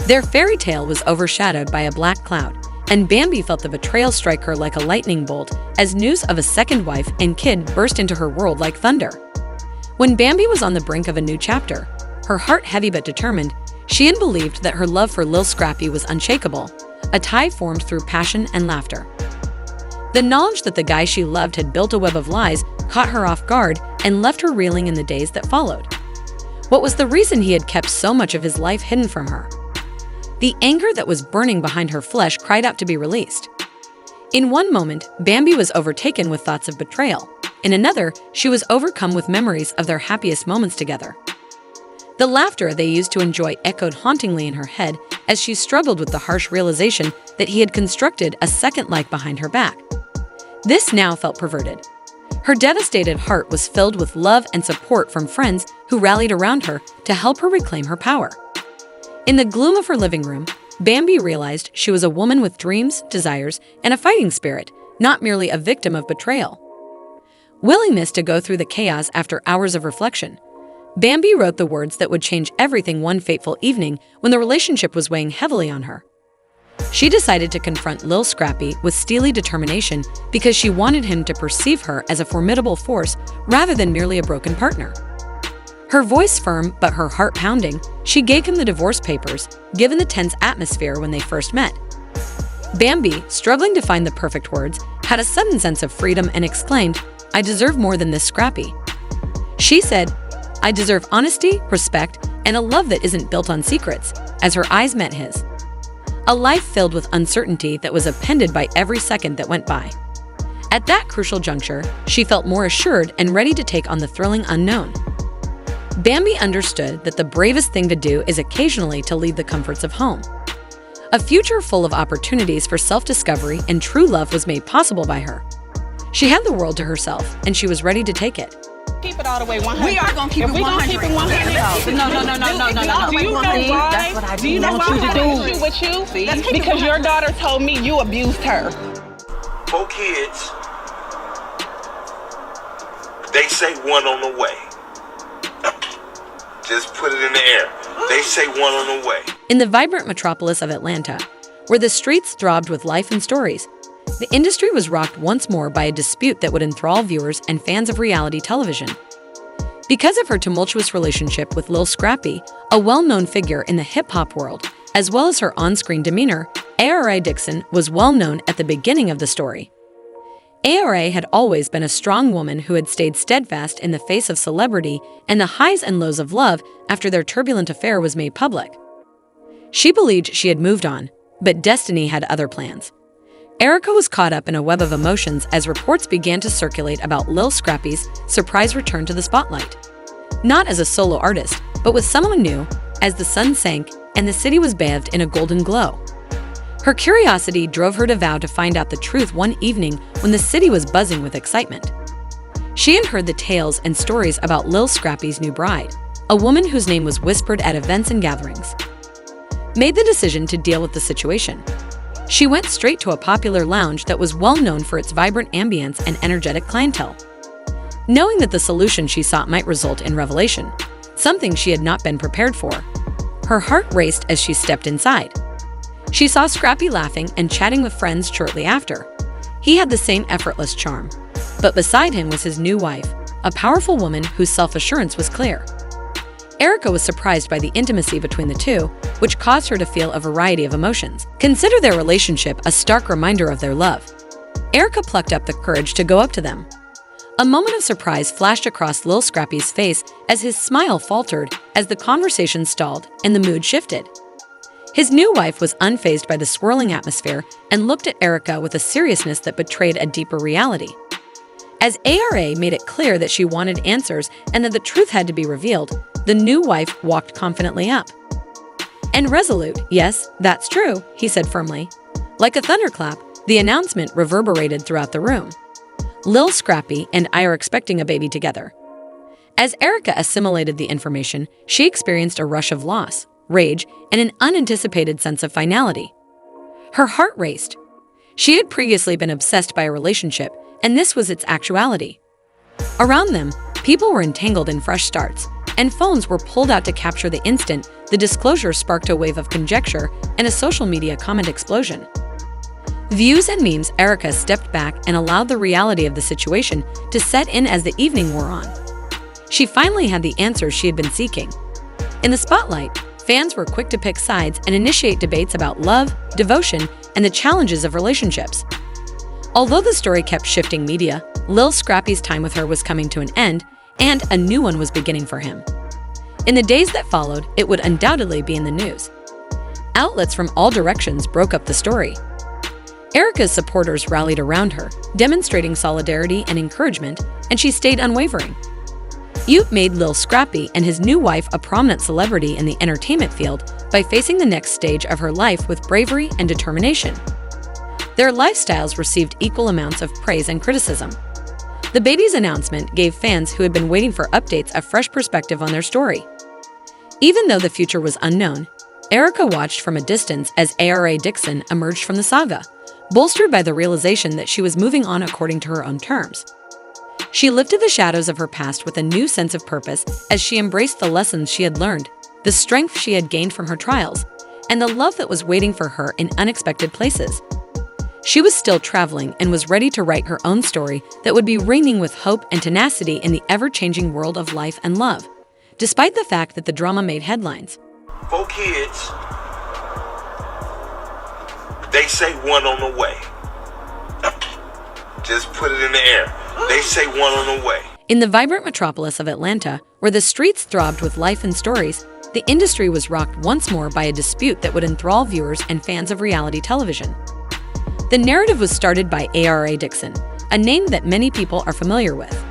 Their fairy tale was overshadowed by a black cloud, and Bambi felt the betrayal strike her like a lightning bolt as news of a second wife and kid burst into her world like thunder. When Bambi was on the brink of a new chapter, her heart heavy but determined, she believed that her love for Lil Scrappy was unshakable, a tie formed through passion and laughter. The knowledge that the guy she loved had built a web of lies caught her off guard and left her reeling in the days that followed. What was the reason he had kept so much of his life hidden from her? The anger that was burning behind her flesh cried out to be released. In one moment, Bambi was overtaken with thoughts of betrayal. In another, she was overcome with memories of their happiest moments together. The laughter they used to enjoy echoed hauntingly in her head as she struggled with the harsh realization that he had constructed a second life behind her back. This now felt perverted. Her devastated heart was filled with love and support from friends who rallied around her to help her reclaim her power. In the gloom of her living room, Bambi realized she was a woman with dreams, desires, and a fighting spirit, not merely a victim of betrayal. Willingness to go through the chaos after hours of reflection, Bambi wrote the words that would change everything one fateful evening when the relationship was weighing heavily on her. She decided to confront Lil Scrappy with steely determination because she wanted him to perceive her as a formidable force rather than merely a broken partner. Her voice firm but her heart pounding, she gave him the divorce papers, given the tense atmosphere when they first met. Bambi, struggling to find the perfect words, had a sudden sense of freedom and exclaimed, "I deserve more than this, Scrappy." She said, "I deserve honesty, respect, and a love that isn't built on secrets," as her eyes met his. A life filled with uncertainty that was appended by every second that went by. At that crucial juncture, she felt more assured and ready to take on the thrilling unknown. Bambi understood that the bravest thing to do is occasionally to leave the comforts of home. A future full of opportunities for self-discovery and true love was made possible by her. She had the world to herself, and she was ready to take it. Keep it all the way 100. We are going to keep it 100. If we going to keep it 100. No. Do you know why? That's what I Do you know want why you to I do. had an issue with you? See? Because your daughter told me you abused her. 4 kids. They say one on the way. Just put it in the air. They say one on the way. In the vibrant metropolis of Atlanta, where the streets throbbed with life and stories, the industry was rocked once more by a dispute that would enthrall viewers and fans of reality television. Because of her tumultuous relationship with Lil Scrappy, a well-known figure in the hip-hop world, as well as her on-screen demeanor, ARA Dixon was well known at the beginning of the story. ARA had always been a strong woman who had stayed steadfast in the face of celebrity and the highs and lows of love after their turbulent affair was made public. She believed she had moved on, but destiny had other plans. Erica was caught up in a web of emotions as reports began to circulate about Lil Scrappy's surprise return to the spotlight. Not as a solo artist, but with someone new, as the sun sank and the city was bathed in a golden glow. Her curiosity drove her to vow to find out the truth one evening when the city was buzzing with excitement. She had heard the tales and stories about Lil Scrappy's new bride, a woman whose name was whispered at events and gatherings. Made the decision to deal with the situation. She went straight to a popular lounge that was well known for its vibrant ambience and energetic clientele. Knowing that the solution she sought might result in revelation, something she had not been prepared for, her heart raced as she stepped inside. She saw Scrappy laughing and chatting with friends shortly after. He had the same effortless charm, but beside him was his new wife, a powerful woman whose self-assurance was clear. Erica was surprised by the intimacy between the two, which caused her to feel a variety of emotions. Consider their relationship a stark reminder of their love. Erica plucked up the courage to go up to them. A moment of surprise flashed across Lil Scrappy's face as his smile faltered as the conversation stalled and the mood shifted. His new wife was unfazed by the swirling atmosphere and looked at Erica with a seriousness that betrayed a deeper reality. As ARA made it clear that she wanted answers and that the truth had to be revealed, the new wife walked confidently up. And resolute, "Yes, that's true," he said firmly. Like a thunderclap, the announcement reverberated throughout the room. Lil Scrappy and I are expecting a baby together. As Erica assimilated the information, she experienced a rush of loss, rage, and an unanticipated sense of finality. Her heart raced. She had previously been obsessed by a relationship, and this was its actuality. Around them, people were entangled in fresh starts, and phones were pulled out to capture the instant the disclosure sparked a wave of conjecture and a social media comment explosion. Views and memes. Erica stepped back and allowed the reality of the situation to set in as the evening wore on. She finally had the answers she had been seeking. In the spotlight, fans were quick to pick sides and initiate debates about love, devotion, and the challenges of relationships. Although the story kept shifting media, Lil Scrappy's time with her was coming to an end, and a new one was beginning for him. In the days that followed, it would undoubtedly be in the news. Outlets from all directions broke up the story. Erica's supporters rallied around her, demonstrating solidarity and encouragement, and she stayed unwavering. Youth made Lil Scrappy and his new wife a prominent celebrity in the entertainment field by facing the next stage of her life with bravery and determination. Their lifestyles received equal amounts of praise and criticism. The baby's announcement gave fans who had been waiting for updates a fresh perspective on their story. Even though the future was unknown, Erica watched from a distance as ARA Dixon emerged from the saga, bolstered by the realization that she was moving on according to her own terms. She lifted the shadows of her past with a new sense of purpose as she embraced the lessons she had learned, the strength she had gained from her trials, and the love that was waiting for her in unexpected places. She was still traveling and was ready to write her own story that would be ringing with hope and tenacity in the ever-changing world of life and love, despite the fact that the drama made headlines. 4 kids. They say one on the way. Just put it in the air. They say one on the way. In the vibrant metropolis of Atlanta, where the streets throbbed with life and stories, the industry was rocked once more by a dispute that would enthrall viewers and fans of reality television. The narrative was started by ARA Dixon, a name that many people are familiar with.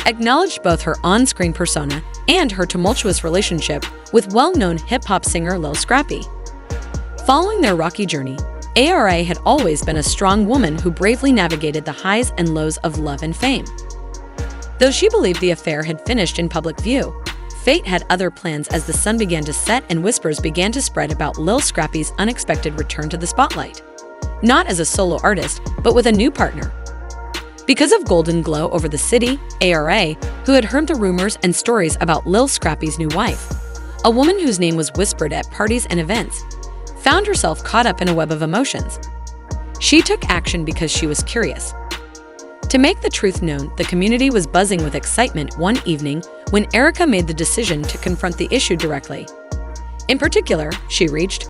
Acknowledged both her on-screen persona and her tumultuous relationship with well-known hip-hop singer Lil Scrappy. Following their rocky journey, ARA had always been a strong woman who bravely navigated the highs and lows of love and fame. Though she believed the affair had finished in public view, fate had other plans as the sun began to set and whispers began to spread about Lil Scrappy's unexpected return to the spotlight. Not as a solo artist, but with a new partner. Because of Golden Glow over the city, ARA, who had heard the rumors and stories about Lil Scrappy's new wife, a woman whose name was whispered at parties and events, found herself caught up in a web of emotions. She took action because she was curious. To make the truth known, the community was buzzing with excitement one evening when Erica made the decision to confront the issue directly. In particular, she reached